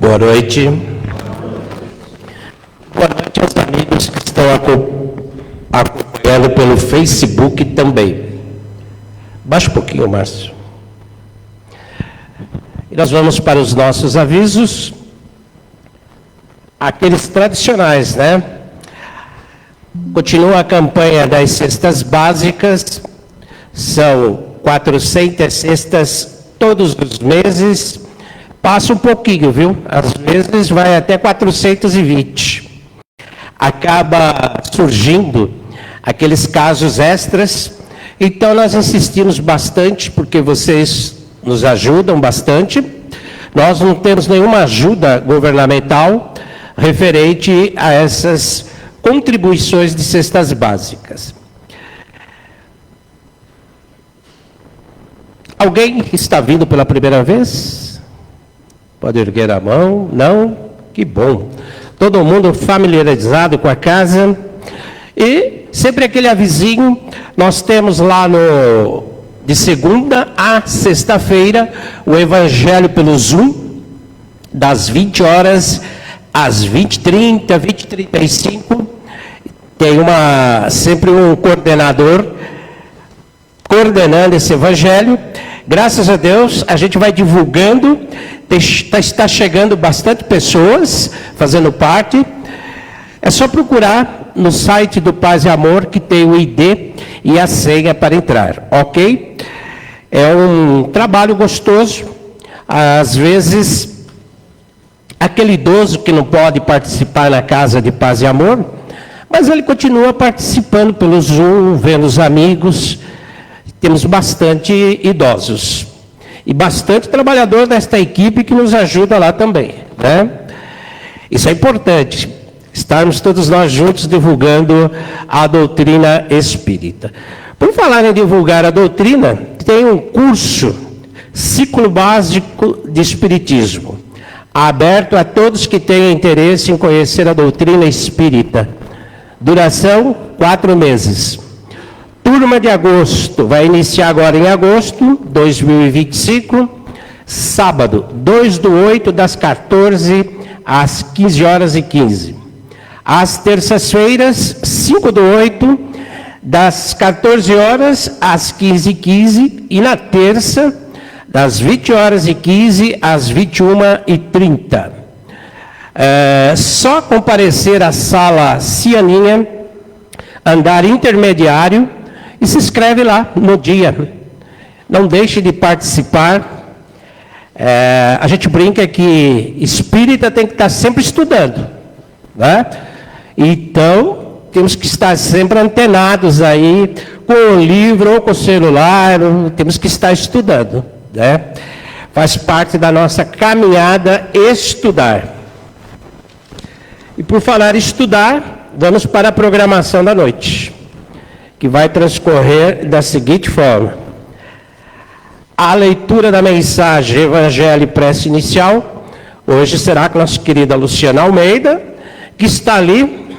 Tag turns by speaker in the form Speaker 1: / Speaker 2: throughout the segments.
Speaker 1: Boa noite. Boa noite aos amigos que estão acompanhando pelo Facebook também. Baixa um pouquinho, Márcio. E nós vamos para os nossos avisos, aqueles tradicionais, né? Continua a campanha das cestas básicas, são 400 cestas todos os meses, passa um pouquinho, viu? Às vezes vai até 420. Acaba surgindo aqueles casos extras, então nós insistimos bastante, porque vocês nos ajudam bastante. Nós não temos nenhuma ajuda governamental referente a essas contribuições de cestas básicas. Alguém está vindo pela primeira vez? Pode erguer a mão? Não? Que bom. Todo mundo familiarizado com a casa. E sempre aquele avisinho, nós temos lá de segunda a sexta-feira, o Evangelho pelo Zoom, das 20 horas às 20h30, 20h35. Tem sempre um coordenador coordenando esse Evangelho. Graças a Deus, a gente vai divulgando, está chegando bastante pessoas fazendo parte. É só procurar no site do Paz e Amor, que tem o ID e a senha para entrar, ok? É um trabalho gostoso. Às vezes, aquele idoso que não pode participar na casa de Paz e Amor, mas ele continua participando pelo Zoom, vendo os amigos. Temos bastante idosos e bastante trabalhador desta equipe que nos ajuda lá também, né? Isso é importante, estarmos todos nós juntos divulgando a doutrina espírita. Por falar em divulgar a doutrina, tem um curso, ciclo básico de espiritismo, aberto a todos que tenham interesse em conhecer a doutrina espírita. Duração 4 meses. Turma de agosto, vai iniciar agora em agosto, 2025, sábado, 2/8, das 14 às 15h15. Às terças-feiras, 5/8, das 14 horas às 15h15. E na terça, das 20h15 às 21h30. Só comparecer à sala Cianinha, andar intermediário, e se inscreve lá no dia. Não deixe de participar. A gente brinca que espírita tem que estar sempre estudando, né? Então, temos que estar sempre antenados aí, com o livro ou com o celular, temos que estar estudando, né? Faz parte da nossa caminhada estudar. E por falar em estudar, vamos para a programação da noite, que vai transcorrer da seguinte forma: a leitura da mensagem Evangelho e Prece Inicial, hoje será com a nossa querida Luciana Almeida, que está ali,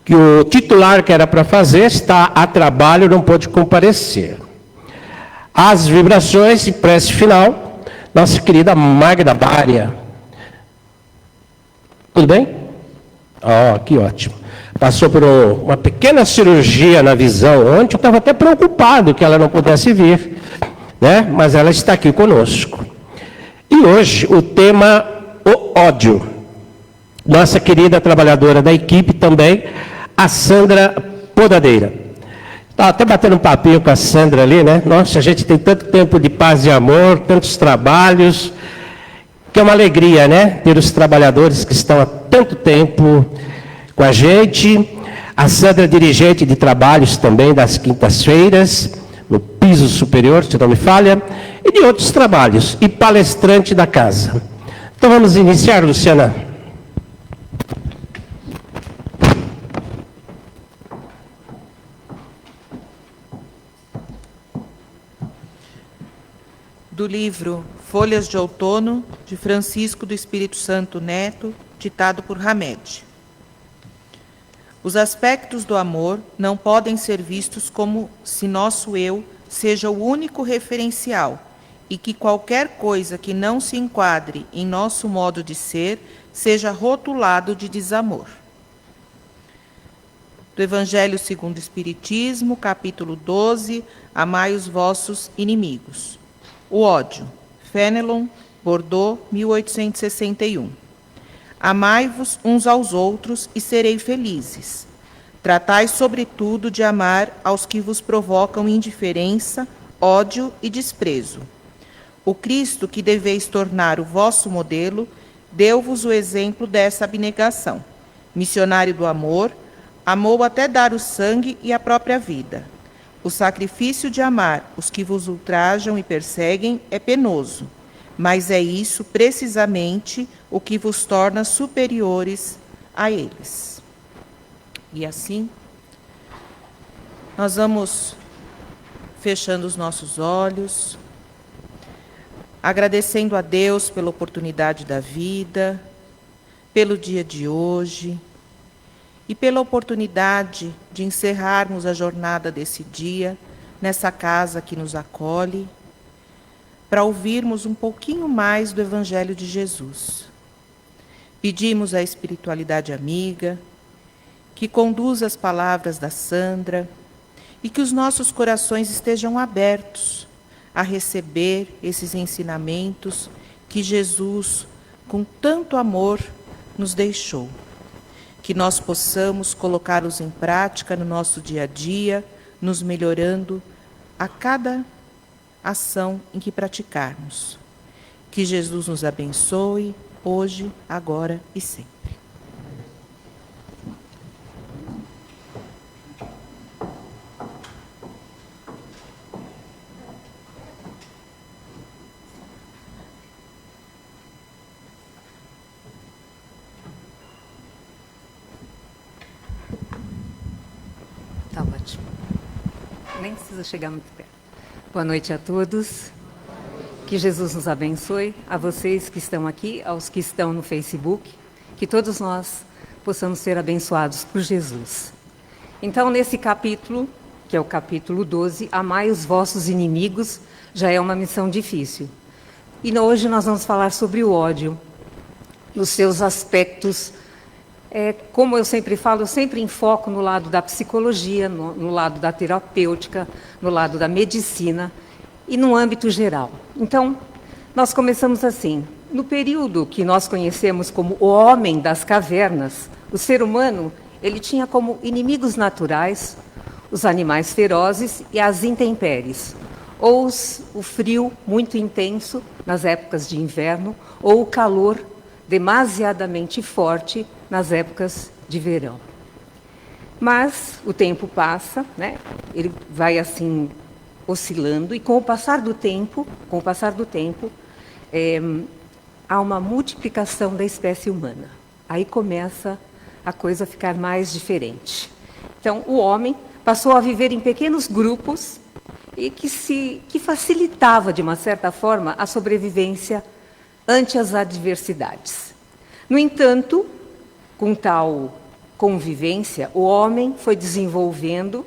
Speaker 1: que o titular que era para fazer está a trabalho, não pôde comparecer. As vibrações e prece final, nossa querida Magda Bária. Tudo bem? Que ótimo. Passou por uma pequena cirurgia na visão ontem, eu estava até preocupado que ela não pudesse vir, né? Mas ela está aqui conosco. E hoje o tema, o ódio. Nossa querida trabalhadora da equipe também, a Sandra Podadeira. Estava até batendo um papinho com a Sandra ali, né? Nossa, a gente tem tanto tempo de paz e amor, tantos trabalhos, que é uma alegria, né? Ter os trabalhadores que estão há tanto tempo com a gente. A Sandra é dirigente de trabalhos também das quintas-feiras, no piso superior, se não me falha, e de outros trabalhos, e palestrante da casa. Então vamos iniciar, Luciana.
Speaker 2: Do livro Folhas de Outono, de Francisco do Espírito Santo Neto, ditado por Hamed. Os aspectos do amor não podem ser vistos como se nosso eu seja o único referencial e que qualquer coisa que não se enquadre em nosso modo de ser seja rotulado de desamor. Do Evangelho segundo o Espiritismo, capítulo 12, Amai os vossos inimigos. O ódio. Fénelon, Bordeaux, 1861. Amai-vos uns aos outros e serei felizes. Tratai, sobretudo, de amar aos que vos provocam indiferença, ódio e desprezo. O Cristo, que deveis tornar o vosso modelo, deu-vos o exemplo dessa abnegação. Missionário do amor, amou até dar o sangue e a própria vida. O sacrifício de amar os que vos ultrajam e perseguem é penoso, mas é isso precisamente o que vos torna superiores a eles. E assim, nós vamos fechando os nossos olhos, agradecendo a Deus pela oportunidade da vida, pelo dia de hoje e pela oportunidade de encerrarmos a jornada desse dia nessa casa que nos acolhe, para ouvirmos um pouquinho mais do Evangelho de Jesus. Pedimos à espiritualidade amiga que conduza as palavras da Sandra e que os nossos corações estejam abertos a receber esses ensinamentos que Jesus, com tanto amor, nos deixou. Que nós possamos colocá-los em prática no nosso dia a dia, nos melhorando a cada ação em que praticarmos. Que Jesus nos abençoe, hoje, agora e sempre.
Speaker 3: Tá ótimo. Nem precisa chegar muito perto. Boa noite a todos. Que Jesus nos abençoe, a vocês que estão aqui, aos que estão no Facebook, que todos nós possamos ser abençoados por Jesus. Então, nesse capítulo, que é o capítulo 12, amai os vossos inimigos, já é uma missão difícil. E hoje nós vamos falar sobre o ódio, nos seus aspectos. Como eu sempre falo, eu sempre enfoco no lado da psicologia, no lado da terapêutica, no lado da medicina e no âmbito geral. Então, nós começamos assim. No período que nós conhecemos como o homem das cavernas, o ser humano, ele tinha como inimigos naturais os animais ferozes e as intempéries, ou o frio muito intenso nas épocas de inverno, ou o calor demasiadamente forte nas épocas de verão. Mas o tempo passa, né? Ele vai assim oscilando, e com o passar do tempo, há uma multiplicação da espécie humana. Aí começa a coisa a ficar mais diferente. Então, o homem passou a viver em pequenos grupos e que facilitava, de uma certa forma, a sobrevivência ante as adversidades. No entanto, com tal convivência, o homem foi desenvolvendo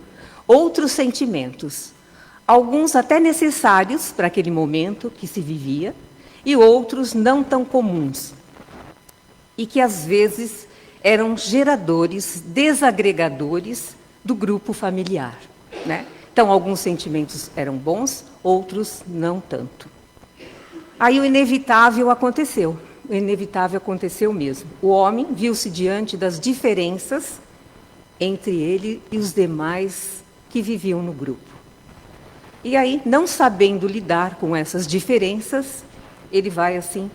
Speaker 3: outros sentimentos, alguns até necessários para aquele momento que se vivia, e outros não tão comuns, e que às vezes eram geradores, desagregadores do grupo familiar, né? Então, alguns sentimentos eram bons, outros não tanto. Aí o inevitável aconteceu. O inevitável aconteceu mesmo. O homem viu-se diante das diferenças entre ele e os demais que viviam no grupo. E aí, não sabendo lidar com essas diferenças, ele vai assim,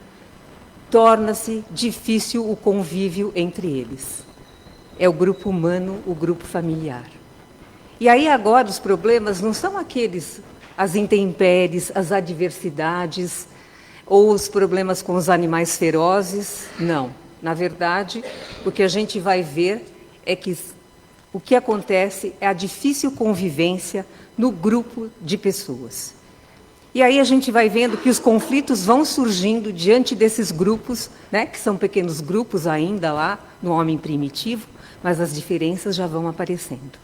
Speaker 3: torna-se difícil o convívio entre eles. É o grupo humano, o grupo familiar. E aí agora os problemas não são as intempéries, as adversidades, ou os problemas com os animais ferozes, não. Na verdade, o que a gente vai ver é que o que acontece é a difícil convivência no grupo de pessoas. E aí a gente vai vendo que os conflitos vão surgindo diante desses grupos, né, que são pequenos grupos ainda lá no homem primitivo, mas as diferenças já vão aparecendo.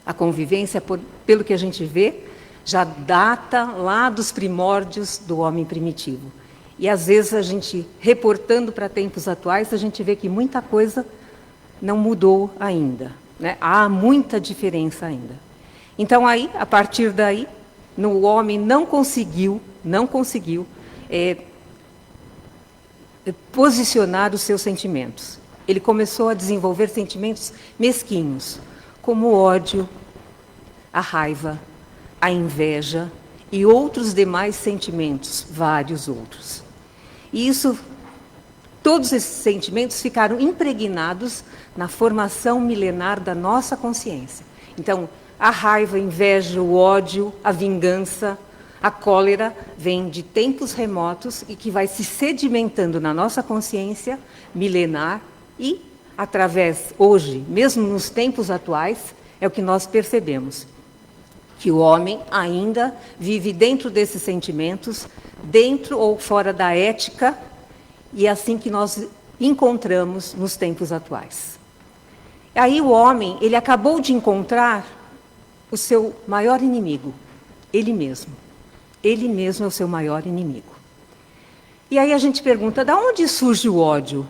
Speaker 3: A convivência, pelo que a gente vê, já data lá dos primórdios do homem primitivo. E às vezes a gente, reportando para tempos atuais, a gente vê que muita coisa não mudou ainda, né? Há muita diferença ainda. Então aí, a partir daí, o homem não conseguiu posicionar os seus sentimentos. Ele começou a desenvolver sentimentos mesquinhos, como o ódio, a raiva, a inveja e outros demais sentimentos, vários outros. E todos esses sentimentos ficaram impregnados na formação milenar da nossa consciência. Então, a raiva, a inveja, o ódio, a vingança, a cólera vem de tempos remotos e que vai se sedimentando na nossa consciência milenar e, através, hoje, mesmo nos tempos atuais, é o que nós percebemos. Que o homem ainda vive dentro desses sentimentos, dentro ou fora da ética, e é assim que nós encontramos nos tempos atuais. Aí o homem, ele acabou de encontrar o seu maior inimigo, ele mesmo. Ele mesmo é o seu maior inimigo. E aí a gente pergunta, de onde surge o ódio?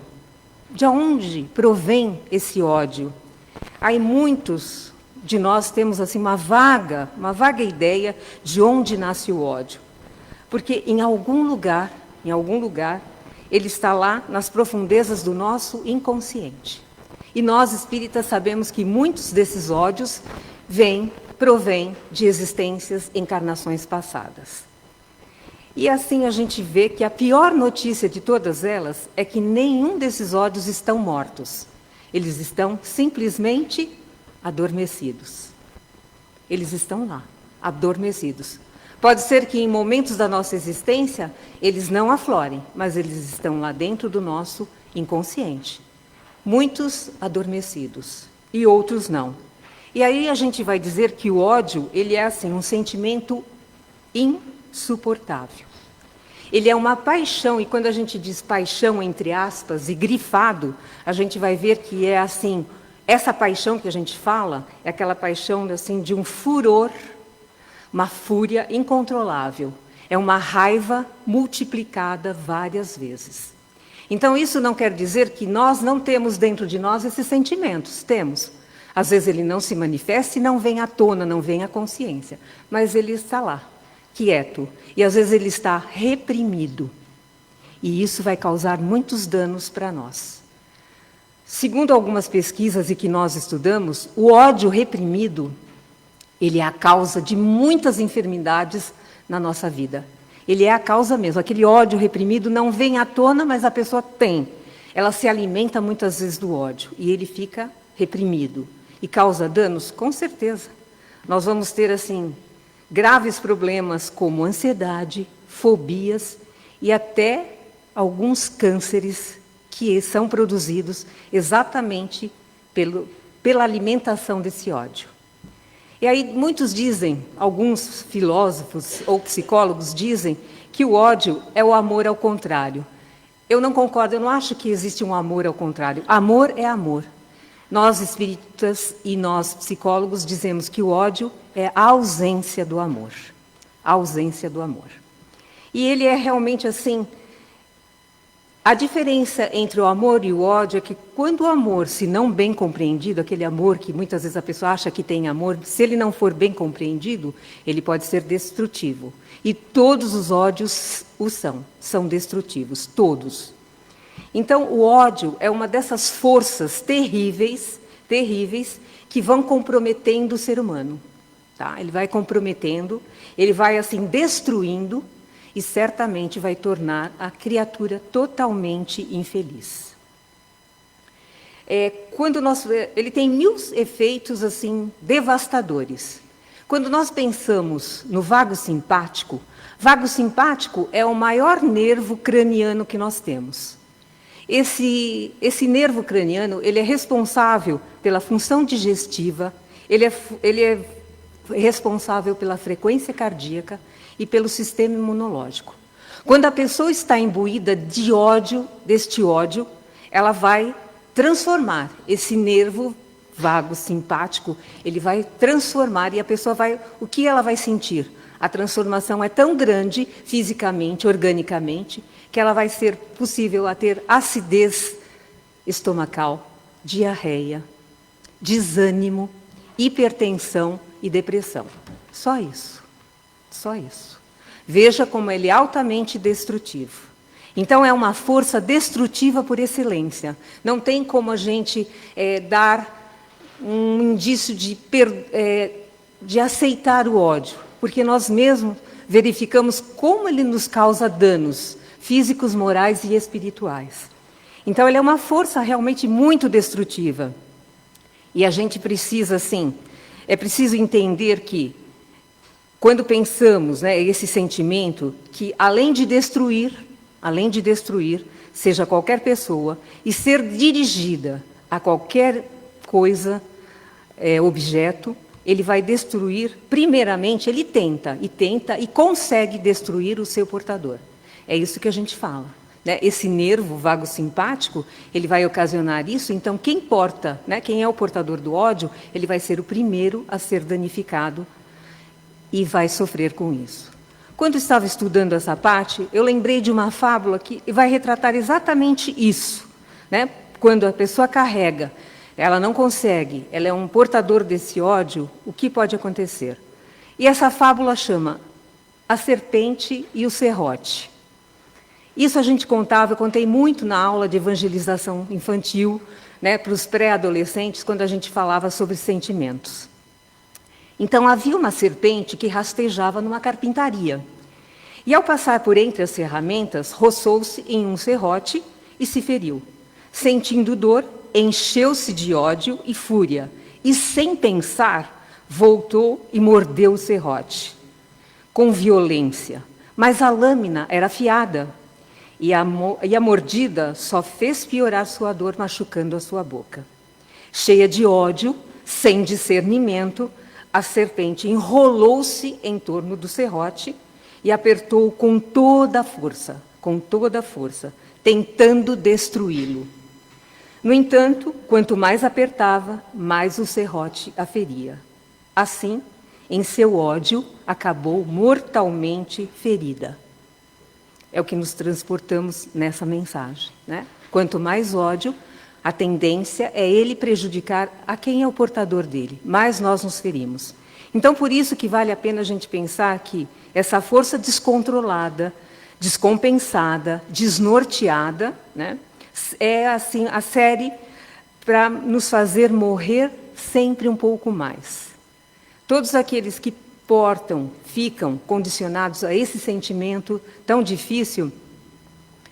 Speaker 3: De onde provém esse ódio? Aí muitos de nós temos assim uma vaga ideia de onde nasce o ódio. Porque em algum lugar, ele está lá nas profundezas do nosso inconsciente. E nós espíritas sabemos que muitos desses ódios provém de existências, encarnações passadas. E assim a gente vê que a pior notícia de todas elas é que nenhum desses ódios estão mortos. Eles estão simplesmente adormecidos. Eles estão lá, adormecidos. Pode ser que em momentos da nossa existência eles não aflorem, mas eles estão lá dentro do nosso inconsciente. Muitos adormecidos e outros não. E aí a gente vai dizer que o ódio, ele é assim, um sentimento insuportável. Ele é uma paixão, e quando a gente diz paixão, entre aspas, e grifado, a gente vai ver que é assim, essa paixão que a gente fala, é aquela paixão assim, de um furor, uma fúria incontrolável. É uma raiva multiplicada várias vezes. Então isso não quer dizer que nós não temos dentro de nós esses sentimentos, temos. Às vezes ele não se manifesta e não vem à tona, não vem à consciência, mas ele está lá, quieto, e às vezes ele está reprimido. E isso vai causar muitos danos para nós. Segundo algumas pesquisas e que nós estudamos, o ódio reprimido, ele é a causa de muitas enfermidades na nossa vida. Ele é a causa mesmo. Aquele ódio reprimido não vem à tona, mas a pessoa tem. Ela se alimenta muitas vezes do ódio e ele fica reprimido. E causa danos? Com certeza. Nós vamos ter, assim, graves problemas como ansiedade, fobias e até alguns cânceres que são produzidos exatamente pela alimentação desse ódio. E aí muitos dizem, alguns filósofos ou psicólogos dizem que o ódio é o amor ao contrário. Eu não concordo, eu não acho que existe um amor ao contrário. Amor é amor. Nós espíritas e nós psicólogos dizemos que o ódio é a ausência do amor. A ausência do amor. E ele é realmente assim. A diferença entre o amor e o ódio é que quando o amor, se não bem compreendido, aquele amor que muitas vezes a pessoa acha que tem amor, se ele não for bem compreendido, ele pode ser destrutivo. E todos os ódios são destrutivos, todos. Então, o ódio é uma dessas forças terríveis que vão comprometendo o ser humano. Tá? Ele vai comprometendo, ele vai assim destruindo e certamente vai tornar a criatura totalmente infeliz. Ele tem 1000 efeitos assim devastadores. Quando nós pensamos no vago simpático é o maior nervo craniano que nós temos. Esse nervo craniano, ele é responsável pela função digestiva, ele é responsável pela frequência cardíaca e pelo sistema imunológico. Quando a pessoa está imbuída de ódio, deste ódio, ela vai transformar esse nervo vago simpático, ele vai transformar e a pessoa o que ela vai sentir? A transformação é tão grande, fisicamente, organicamente, que ela vai ser possível a ter acidez estomacal, diarreia, desânimo, hipertensão e depressão. Só isso. Só isso. Veja como ele é altamente destrutivo. Então, é uma força destrutiva por excelência. Não tem como a gente dar um indício de aceitar o ódio, porque nós mesmos verificamos como ele nos causa danos físicos, morais e espirituais. Então, ele é uma força realmente muito destrutiva. E a gente precisa, assim, é preciso entender que, quando pensamos, né, esse sentimento, que além de destruir, seja qualquer pessoa, e ser dirigida a qualquer coisa, objeto, ele vai destruir, primeiramente, ele tenta e consegue destruir o seu portador. É isso que a gente fala, né? Esse nervo vago simpático, ele vai ocasionar isso, então quem porta, né, quem é o portador do ódio, ele vai ser o primeiro a ser danificado e vai sofrer com isso. Quando estava estudando essa parte, eu lembrei de uma fábula que vai retratar exatamente isso, né? Quando a pessoa carrega, ela não consegue, ela é um portador desse ódio, o que pode acontecer? E essa fábula chama A Serpente e o Serrote. Isso eu contei muito na aula de evangelização infantil, né, para os pré-adolescentes, quando a gente falava sobre sentimentos. Então, havia uma serpente que rastejava numa carpintaria. E, ao passar por entre as ferramentas, roçou-se em um serrote e se feriu. Sentindo dor, encheu-se de ódio e fúria, e, sem pensar, voltou e mordeu o serrote, com violência. Mas a lâmina era afiada, e a mordida só fez piorar sua dor, machucando a sua boca. Cheia de ódio, sem discernimento, a serpente enrolou-se em torno do serrote e apertou com toda a força, tentando destruí-lo. No entanto, quanto mais apertava, mais o serrote a feria. Assim, em seu ódio, acabou mortalmente ferida. É o que nos transportamos nessa mensagem, né? Quanto mais ódio, a tendência é ele prejudicar a quem é o portador dele, mais nós nos ferimos. Então, por isso que vale a pena a gente pensar que essa força descontrolada, descompensada, desnorteada, né, é assim a série para nos fazer morrer sempre um pouco mais. Todos aqueles que ficam condicionados a esse sentimento tão difícil,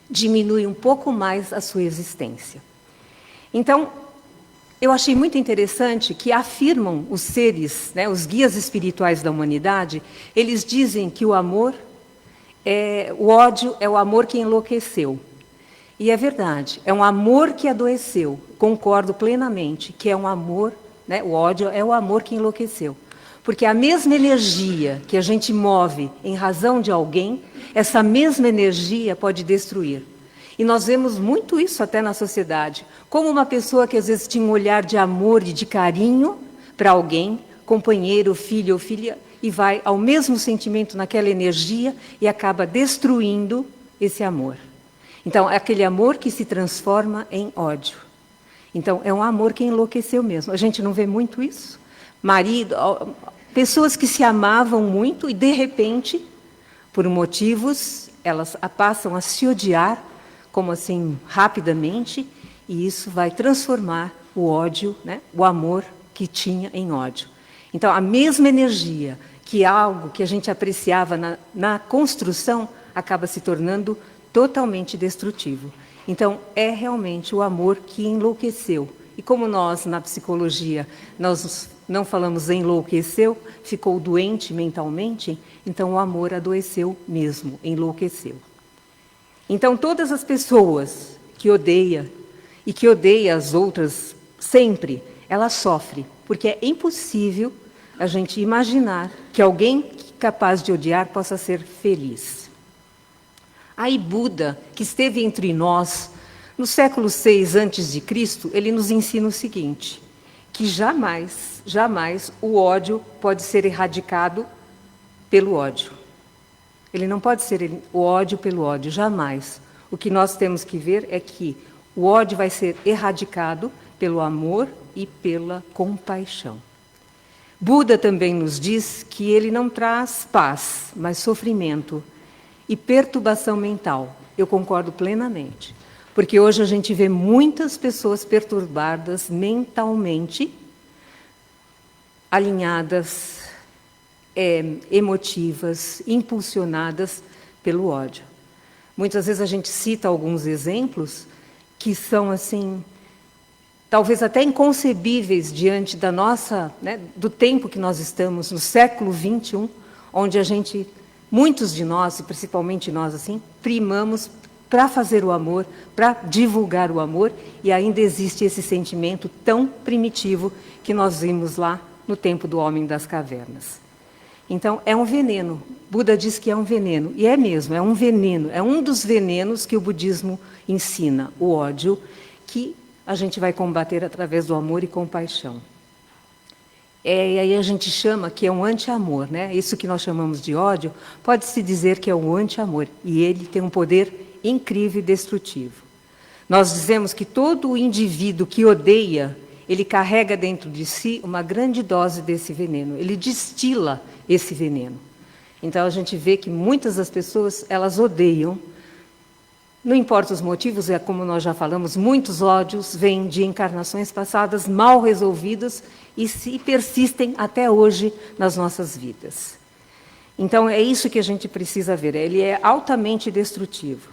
Speaker 3: diminuem um pouco mais a sua existência. Então, eu achei muito interessante que afirmam os seres, né, os guias espirituais da humanidade, eles dizem que o ódio é o amor que enlouqueceu. E é verdade, é um amor que adoeceu. Concordo plenamente que é um amor, né, o ódio é o amor que enlouqueceu. Porque a mesma energia que a gente move em razão de alguém, essa mesma energia pode destruir. E nós vemos muito isso até na sociedade. Como uma pessoa que às vezes tinha um olhar de amor e de carinho para alguém, companheiro, filho ou filha, e vai ao mesmo sentimento naquela energia e acaba destruindo esse amor. Então, é aquele amor que se transforma em ódio. Então, é um amor que enlouqueceu mesmo. A gente não vê muito isso? Pessoas que se amavam muito e, de repente, por motivos, elas passam a se odiar, como assim, rapidamente, e isso vai transformar o ódio, né, o amor que tinha em ódio. Então, a mesma energia que algo que a gente apreciava na construção acaba se tornando totalmente destrutivo. Então, é realmente o amor que enlouqueceu. E como nós, na psicologia, nós não falamos enlouqueceu, ficou doente mentalmente, então o amor adoeceu mesmo, enlouqueceu. Então, todas as pessoas que odeiam e que odeiam as outras sempre, elas sofrem, porque é impossível a gente imaginar que alguém capaz de odiar possa ser feliz. Aí Buda, que esteve entre nós no século VI a.C., ele nos ensina o seguinte, que jamais o ódio pode ser erradicado pelo ódio. Ele não pode ser o ódio pelo ódio, jamais. O que nós temos que ver é que o ódio vai ser erradicado pelo amor e pela compaixão. Buda também nos diz que ele não traz paz, mas sofrimento e perturbação mental. Eu concordo plenamente, porque hoje a gente vê muitas pessoas perturbadas mentalmente, alinhadas, emotivas, impulsionadas pelo ódio. Muitas vezes a gente cita alguns exemplos que são assim, talvez até inconcebíveis diante da nossa, do tempo que nós estamos, no século XXI, onde a gente, muitos de nós, e principalmente nós assim, primamos para fazer o amor, para divulgar o amor, e ainda existe esse sentimento tão primitivo que nós vimos lá no tempo do homem das cavernas. Então, é um veneno. Buda diz que é um veneno, e é mesmo, é um veneno, é um dos venenos que o budismo ensina, o ódio, que a gente vai combater através do amor e compaixão. E aí a gente chama que é um anti-amor, né? Isso que nós chamamos de ódio, pode-se dizer que é um anti-amor, e ele tem um poder incrível e destrutivo. Nós dizemos que todo indivíduo que odeia, ele carrega dentro de si uma grande dose desse veneno, ele destila esse veneno. Então a gente vê que muitas das pessoas, elas odeiam, não importa os motivos, é como nós já falamos, muitos ódios vêm de encarnações passadas mal resolvidas e se persistem até hoje nas nossas vidas. Então é isso que a gente precisa ver, ele é altamente destrutivo.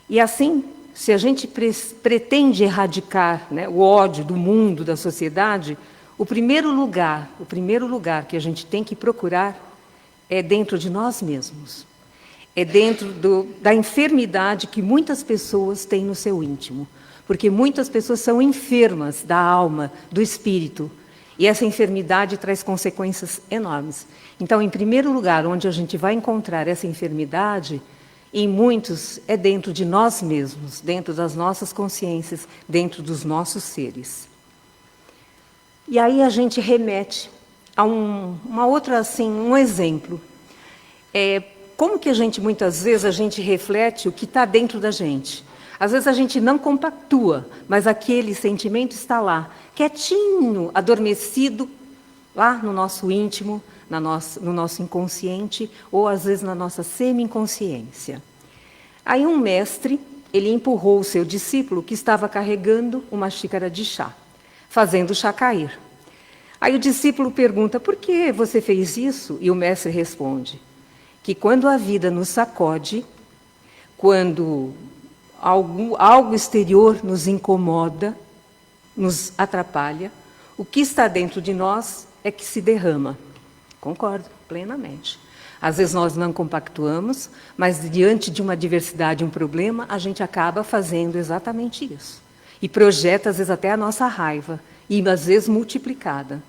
Speaker 3: E assim, se a gente pretende erradicar, o ódio do mundo, da sociedade, o primeiro lugar que a gente tem que procurar é dentro de nós mesmos. É dentro da enfermidade que muitas pessoas têm no seu íntimo. Porque muitas pessoas são enfermas da alma, do espírito. E essa enfermidade traz consequências enormes. Então, em primeiro lugar, onde a gente vai encontrar essa enfermidade, em muitos, é dentro de nós mesmos, dentro das nossas consciências, dentro dos nossos seres. E aí a gente remete a uma outra, assim, um exemplo. Como que muitas vezes, a gente reflete o que está dentro da gente. Às vezes a gente não compactua, mas aquele sentimento está lá, quietinho, adormecido, lá no nosso íntimo, no nosso inconsciente, ou às vezes na nossa semi-inconsciência. Aí um mestre, ele empurrou o seu discípulo que estava carregando uma xícara de chá, fazendo o chá cair. Aí o discípulo pergunta, por que você fez isso? E o mestre responde, que quando a vida nos sacode, quando algo exterior nos incomoda, nos atrapalha, o que está dentro de nós é que se derrama. Concordo plenamente. Às vezes nós não compactuamos, mas diante de uma adversidade, um problema, a gente acaba fazendo exatamente isso. E projeta, às vezes, até a nossa raiva, e às vezes multiplicada.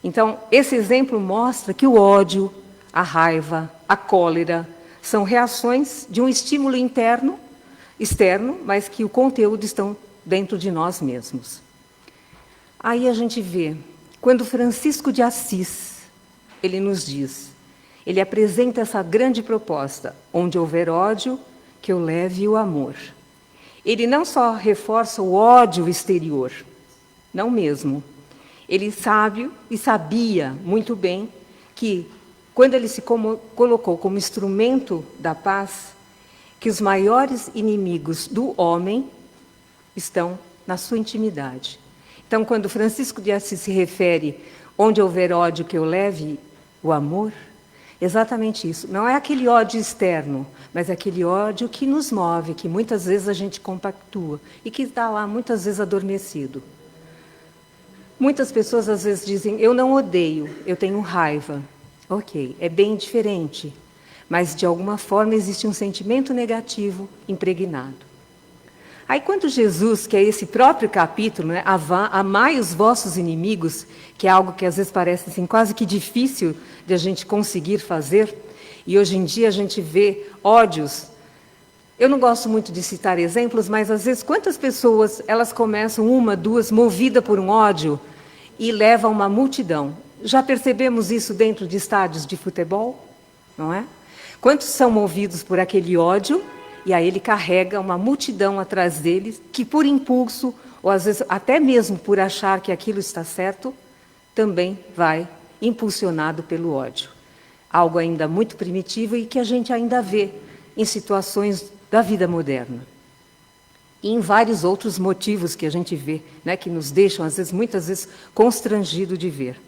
Speaker 3: Então, esse exemplo mostra que o ódio, a raiva, a cólera, são reações de um estímulo externo, mas que o conteúdo estão dentro de nós mesmos. Aí a gente vê, quando Francisco de Assis, ele nos diz, ele apresenta essa grande proposta, onde houver ódio, que eu leve o amor. Ele não só reforça o ódio exterior, não mesmo. Ele sabe e sabia muito bem que, quando ele se colocou como instrumento da paz, que os maiores inimigos do homem estão na sua intimidade. Então, quando Francisco de Assis se refere, onde houver ódio, que eu leve o amor, exatamente isso. Não é aquele ódio externo, mas é aquele ódio que nos move, que muitas vezes a gente compactua e que está lá muitas vezes adormecido. Muitas pessoas às vezes dizem, eu não odeio, eu tenho raiva. Ok, é bem diferente, mas de alguma forma existe um sentimento negativo impregnado. Aí quando Jesus, que é esse próprio capítulo, amai os vossos inimigos, que é algo que às vezes parece assim, quase que difícil de a gente conseguir fazer, e hoje em dia a gente vê ódios. Eu não gosto muito de citar exemplos, mas às vezes quantas pessoas elas começam uma, duas, movida por um ódio e levam uma multidão. Já percebemos isso dentro de estádios de futebol? não é? Quantos são movidos por aquele ódio, e aí ele carrega uma multidão atrás dele, que por impulso, ou às vezes até mesmo por achar que aquilo está certo, também vai impulsionado pelo ódio. Algo ainda muito primitivo e que a gente ainda vê em situações da vida moderna. E em vários outros motivos que a gente vê, né, que nos deixam, às vezes, muitas vezes, constrangido de ver.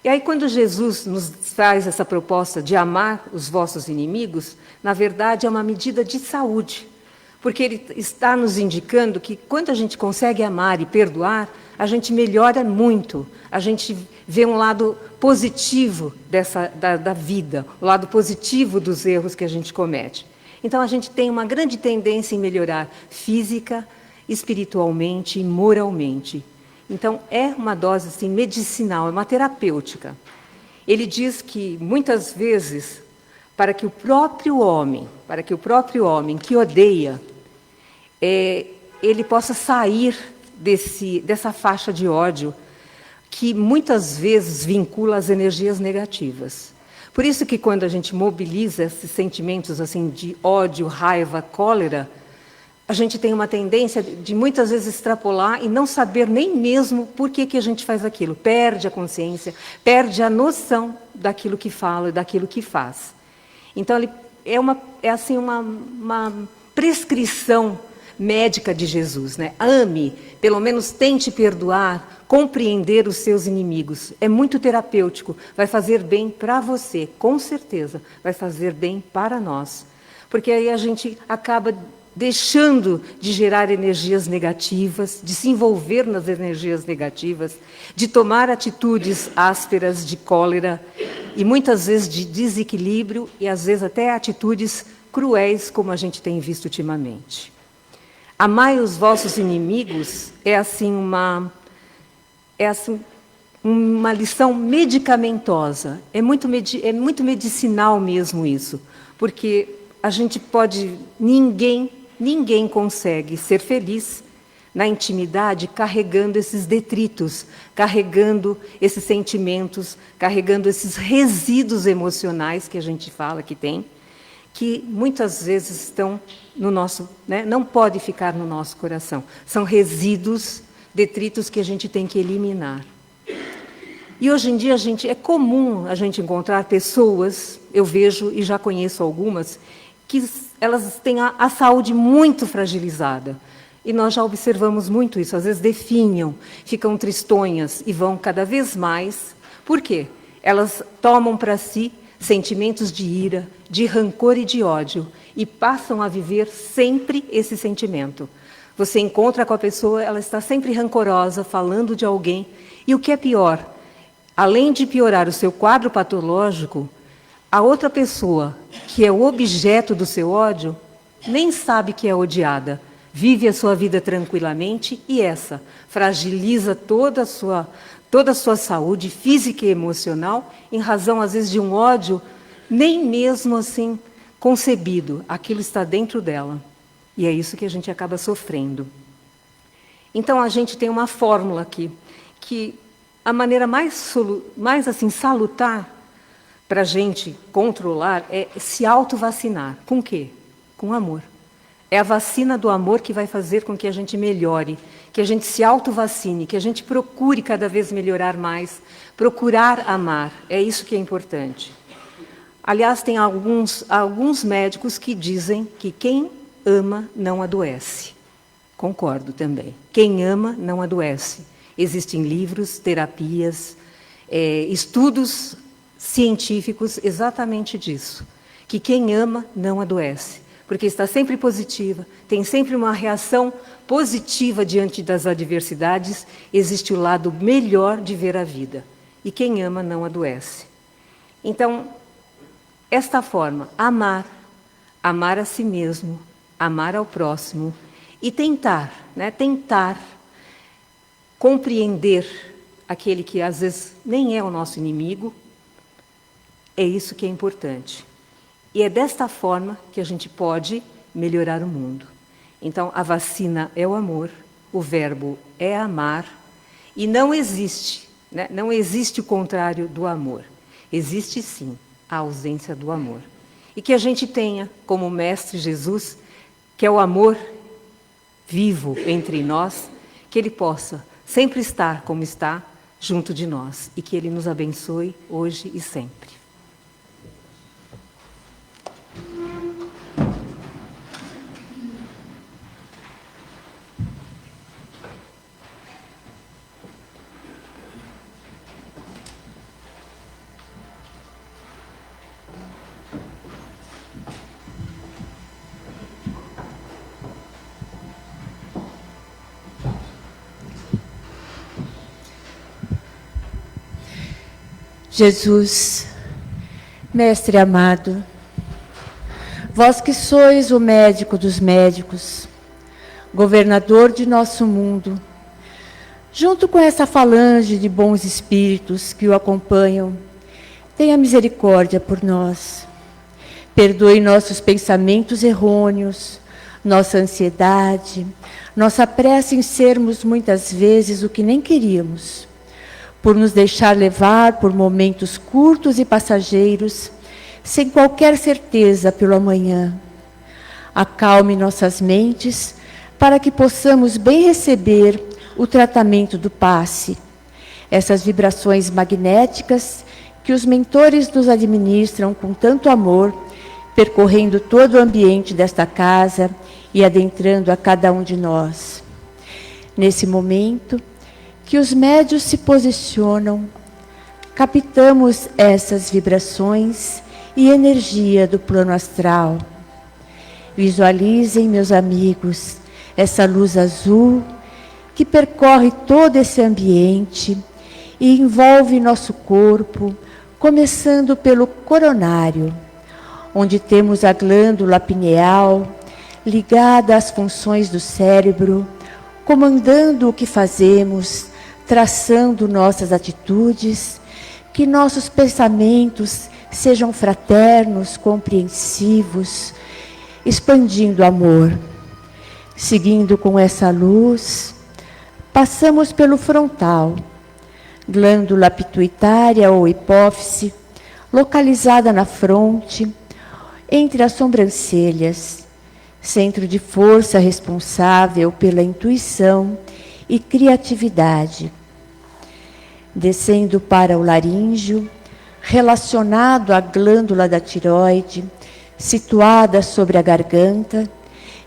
Speaker 3: E aí, quando Jesus nos faz essa proposta de amar os vossos inimigos, na verdade é uma medida de saúde, porque ele está nos indicando que quando a gente consegue amar e perdoar, a gente melhora muito, a gente vê um lado positivo da vida, o lado positivo dos erros que a gente comete. Então, a gente tem uma grande tendência em melhorar física, espiritualmente e moralmente. Então, é uma dose assim, medicinal, é uma terapêutica. Ele diz que, muitas vezes, para que o próprio homem que odeia, ele possa sair dessa faixa de ódio que, muitas vezes, vincula as energias negativas. Por isso que, quando a gente mobiliza esses sentimentos assim, de ódio, raiva, cólera, a gente tem uma tendência de muitas vezes extrapolar e não saber nem mesmo por que a gente faz aquilo. Perde a consciência, perde a noção daquilo que fala e daquilo que faz. Então, é assim uma prescrição médica de Jesus, né? Ame, pelo menos tente perdoar, compreender os seus inimigos. É muito terapêutico, vai fazer bem para você, com certeza, vai fazer bem para nós. Porque aí a gente acaba deixando de gerar energias negativas, de se envolver nas energias negativas, de tomar atitudes ásperas de cólera e muitas vezes de desequilíbrio e às vezes até atitudes cruéis, como a gente tem visto ultimamente. Amai os vossos inimigos é assim uma lição medicamentosa, é muito medicinal mesmo isso, porque a gente pode, ninguém consegue ser feliz na intimidade carregando esses detritos, carregando esses sentimentos, carregando esses resíduos emocionais que a gente fala que tem, que muitas vezes estão no nosso, né, não pode ficar no nosso coração. São resíduos, detritos que a gente tem que eliminar. E hoje em dia é comum a gente encontrar pessoas, eu vejo e já conheço algumas, que elas têm a saúde muito fragilizada. E nós já observamos muito isso. Às vezes definham, ficam tristonhas e vão cada vez mais. Por quê? Elas tomam para si sentimentos de ira, de rancor e de ódio, e passam a viver sempre esse sentimento. Você encontra com a pessoa, ela está sempre rancorosa, falando de alguém, e o que é pior, além de piorar o seu quadro patológico, a outra pessoa, que é o objeto do seu ódio, nem sabe que é odiada, vive a sua vida tranquilamente e essa fragiliza toda a sua saúde física e emocional, em razão, às vezes, de um ódio nem mesmo assim concebido. Aquilo está dentro dela. E é isso que a gente acaba sofrendo. Então, a gente tem uma fórmula aqui, que a maneira mais assim, salutar para a gente controlar é se autovacinar. Com o quê? Com amor. É a vacina do amor que vai fazer com que a gente melhore, que a gente se autovacine, que a gente procure cada vez melhorar mais, procurar amar. É isso que é importante. Aliás, tem alguns médicos que dizem que quem ama não adoece. Concordo também. Quem ama não adoece. Existem livros, terapias, estudos científicos exatamente disso. Que quem ama não adoece. Porque está sempre positiva, tem sempre uma reação positiva diante das adversidades, existe o lado melhor de ver a vida. E quem ama não adoece. Então, esta forma, amar a si mesmo, amar ao próximo e tentar compreender aquele que às vezes nem é o nosso inimigo, é isso que é importante. E é desta forma que a gente pode melhorar o mundo. Então, a vacina é o amor, o verbo é amar, e não existe o contrário do amor. Existe sim a ausência do amor. E que a gente tenha, como Mestre Jesus, que é o amor vivo entre nós, que Ele possa sempre estar como está, junto de nós. E que Ele nos abençoe hoje e sempre.
Speaker 4: Jesus, Mestre amado, vós que sois o médico dos médicos, governador de nosso mundo, junto com essa falange de bons espíritos que o acompanham, tenha misericórdia por nós. Perdoe nossos pensamentos errôneos, nossa ansiedade, nossa pressa em sermos muitas vezes o que nem queríamos, por nos deixar levar por momentos curtos e passageiros, sem qualquer certeza pelo amanhã. Acalme nossas mentes, para que possamos bem receber o tratamento do passe, essas vibrações magnéticas que os mentores nos administram com tanto amor, percorrendo todo o ambiente desta casa e adentrando a cada um de nós. Nesse momento, que os médios se posicionam, captamos essas vibrações e energia do plano astral. Visualizem, meus amigos, essa luz azul que percorre todo esse ambiente e envolve nosso corpo, começando pelo coronário, onde temos a glândula pineal ligada às funções do cérebro, comandando o que fazemos, traçando nossas atitudes, que nossos pensamentos sejam fraternos, compreensivos, expandindo amor. Seguindo com essa luz, passamos pelo frontal, glândula pituitária ou hipófise, localizada na fronte, entre as sobrancelhas, centro de força responsável pela intuição e criatividade. Descendo para o laríngeo, relacionado à glândula da tireoide, situada sobre a garganta,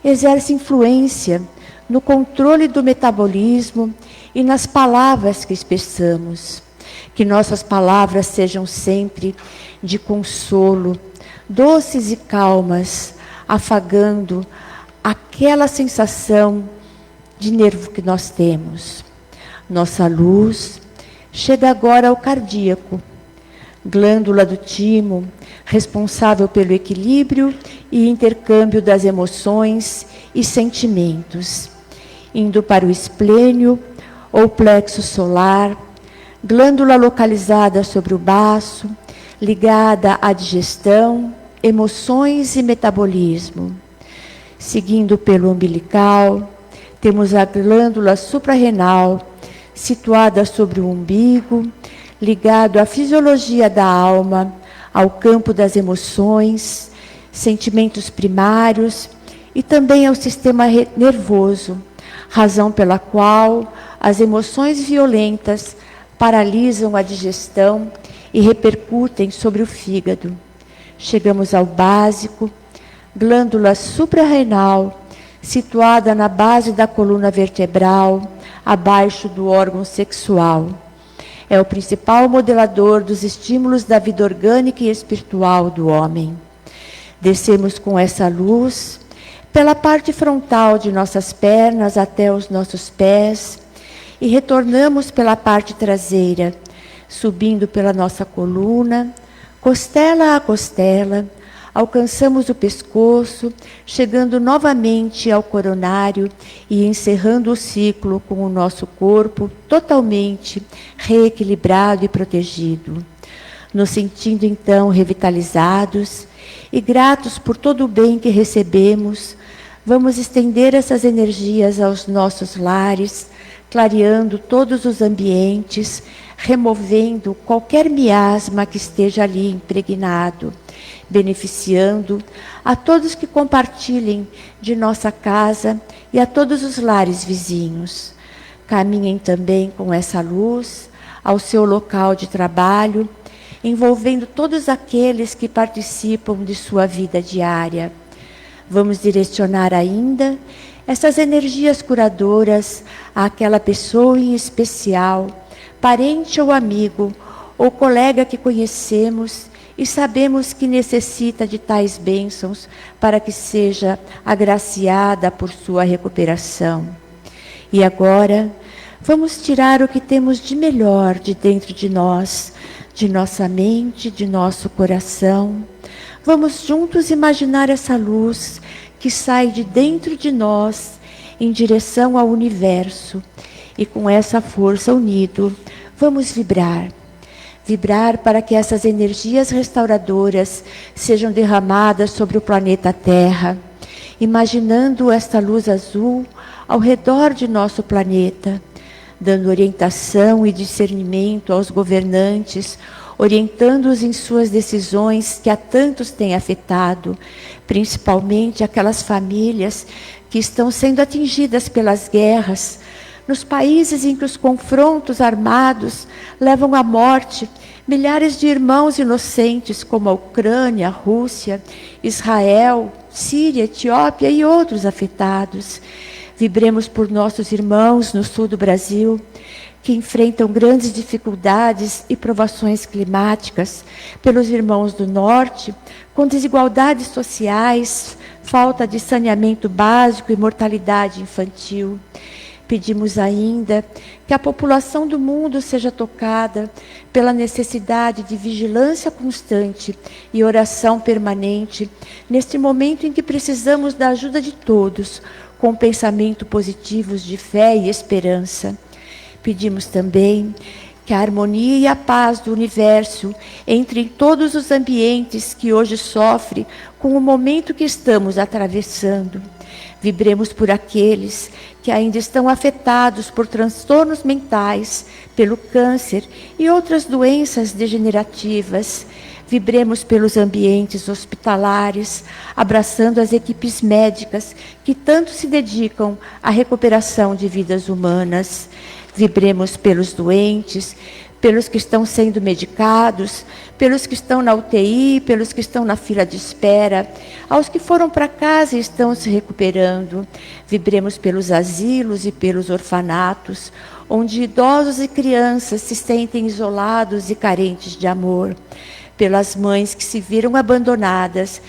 Speaker 4: exerce influência no controle do metabolismo e nas palavras que expressamos. Que nossas palavras sejam sempre de consolo, doces e calmas, afagando aquela sensação de nervo que nós temos. Nossa luz chega agora ao cardíaco, glândula do timo, responsável pelo equilíbrio e intercâmbio das emoções e sentimentos, indo para o esplênio ou plexo solar, glândula localizada sobre o baço, ligada à digestão, emoções e metabolismo. Seguindo pelo umbilical, temos a glândula suprarrenal, situada sobre o umbigo, ligado à fisiologia da alma, ao campo das emoções, sentimentos primários e também ao sistema nervoso, razão pela qual as emoções violentas paralisam a digestão e repercutem sobre o fígado. Chegamos ao básico, glândula suprarrenal, situada na base da coluna vertebral, abaixo do órgão sexual. É o principal modelador dos estímulos da vida orgânica e espiritual do homem. Descemos com essa luz pela parte frontal de nossas pernas até os nossos pés e retornamos pela parte traseira, subindo pela nossa coluna, costela a costela, alcançamos o pescoço, chegando novamente ao coronário e encerrando o ciclo com o nosso corpo totalmente reequilibrado e protegido. Nos sentindo então revitalizados e gratos por todo o bem que recebemos, Vamos estender essas energias aos nossos lares, clareando todos os ambientes, removendo qualquer miasma que esteja ali impregnado, beneficiando a todos que compartilhem de nossa casa e a todos os lares vizinhos. Caminhem também com essa luz ao seu local de trabalho, envolvendo todos aqueles que participam de sua vida diária. Vamos direcionar ainda essas energias curadoras àquela pessoa em especial, parente ou amigo, ou colega que conhecemos e sabemos que necessita de tais bênçãos para que seja agraciada por sua recuperação. E agora, vamos tirar o que temos de melhor de dentro de nós, de nossa mente, de nosso coração. Vamos juntos imaginar essa luz que sai de dentro de nós em direção ao universo. E com essa força unido, vamos vibrar. Vibrar para que essas energias restauradoras sejam derramadas sobre o planeta Terra, imaginando esta luz azul ao redor de nosso planeta, dando orientação e discernimento aos governantes, orientando-os em suas decisões que a tantos têm afetado, principalmente aquelas famílias que estão sendo atingidas pelas guerras, nos países em que os confrontos armados levam à morte milhares de irmãos inocentes, como a Ucrânia, a Rússia, Israel, Síria, Etiópia e outros afetados. Vibremos por nossos irmãos no sul do Brasil, que enfrentam grandes dificuldades e provações climáticas, pelos irmãos do norte, com desigualdades sociais, falta de saneamento básico e mortalidade infantil. Pedimos ainda que a população do mundo seja tocada pela necessidade de vigilância constante e oração permanente, neste momento em que precisamos da ajuda de todos, com pensamentos positivos de fé e esperança. Pedimos também que a harmonia e a paz do universo entre em todos os ambientes que hoje sofrem com o momento que estamos atravessando. Vibremos por aqueles que ainda estão afetados por transtornos mentais, pelo câncer e outras doenças degenerativas. Vibremos pelos ambientes hospitalares, abraçando as equipes médicas que tanto se dedicam à recuperação de vidas humanas. Vibremos pelos doentes, pelos que estão sendo medicados, pelos que estão na UTI, pelos que estão na fila de espera, aos que foram para casa e estão se recuperando. Vibremos pelos asilos e pelos orfanatos, onde idosos e crianças se sentem isolados e carentes de amor. Pelas mães que se viram abandonadas,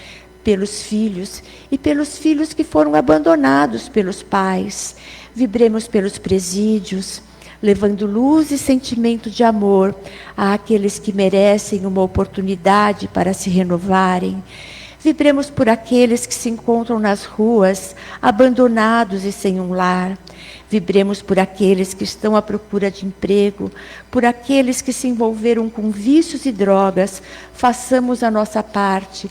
Speaker 4: pelos filhos e pelos filhos que foram abandonados pelos pais. Vibremos pelos presídios, levando luz e sentimento de amor àqueles que merecem uma oportunidade para se renovarem. Vibremos por aqueles que se encontram nas ruas, abandonados e sem um lar. Vibremos por aqueles que estão à procura de emprego, por aqueles que se envolveram com vícios e drogas. Façamos a nossa parte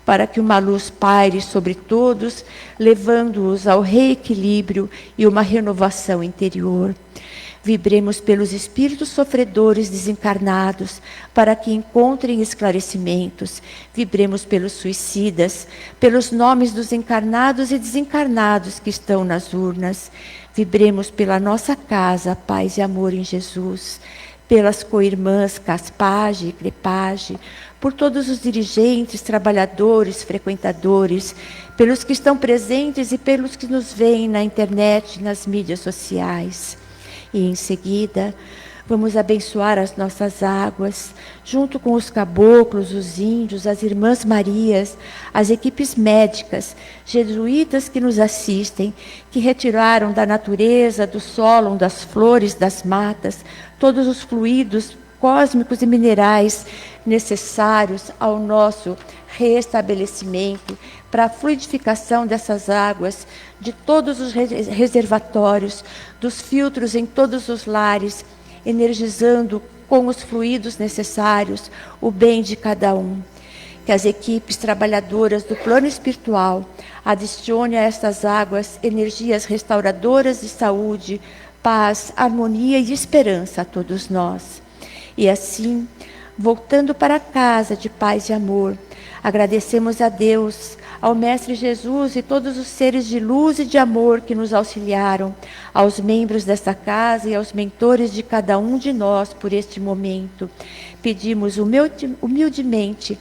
Speaker 4: para que uma luz paire sobre todos, levando-os ao reequilíbrio e uma renovação interior. Vibremos pelos espíritos sofredores desencarnados, para que encontrem esclarecimentos. Vibremos pelos suicidas, pelos nomes dos encarnados e desencarnados que estão nas urnas. Vibremos pela nossa casa, paz e amor em Jesus, pelas co-irmãs Caspage e Crepage, por todos os dirigentes, trabalhadores, frequentadores, pelos que estão presentes e pelos que nos veem na internet, nas mídias sociais. E em seguida, vamos abençoar as nossas águas, junto com os caboclos, os índios, as irmãs Marias, as equipes médicas, jesuítas que nos assistem, que retiraram da natureza, do solo, das flores, das matas, todos os fluidos cósmicos e minerais necessários ao nosso restabelecimento, para a fluidificação dessas águas, de todos os reservatórios, dos filtros em todos os lares, energizando com os fluidos necessários o bem de cada um. que as equipes trabalhadoras do plano espiritual adicione a estas águas energias restauradoras de saúde, paz, harmonia e esperança a todos nós. E assim, voltando para casa de paz e amor, agradecemos a Deus, ao Mestre Jesus e todos os seres de luz e de amor que nos auxiliaram, aos membros desta casa e aos mentores de cada um de nós por este momento. Pedimos humildemente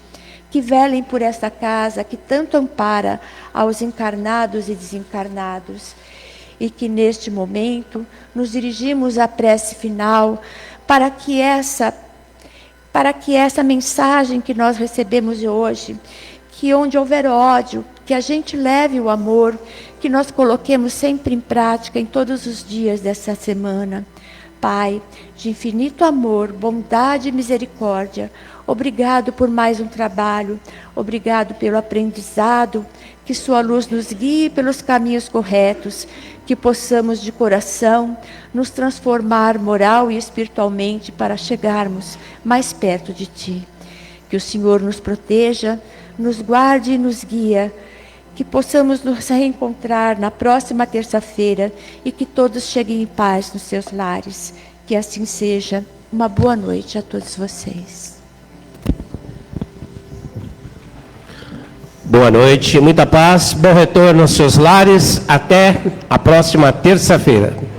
Speaker 4: que velem por esta casa que tanto ampara aos encarnados e desencarnados, e que neste momento nos dirigimos à prece final para que essa mensagem que nós recebemos hoje, que onde houver ódio, que a gente leve o amor, que nós coloquemos sempre em prática em todos os dias dessa semana. Pai, de infinito amor, bondade e misericórdia, obrigado por mais um trabalho, obrigado pelo aprendizado, que sua luz nos guie pelos caminhos corretos, que possamos de coração nos transformar moral e espiritualmente para chegarmos mais perto de Ti. Que o Senhor nos proteja, nos guarde e nos guia, que possamos nos reencontrar na próxima terça-feira e que todos cheguem em paz nos seus lares. Que assim seja. Uma boa noite a todos vocês.
Speaker 1: Boa noite, muita paz, bom retorno aos seus lares. Até a próxima terça-feira.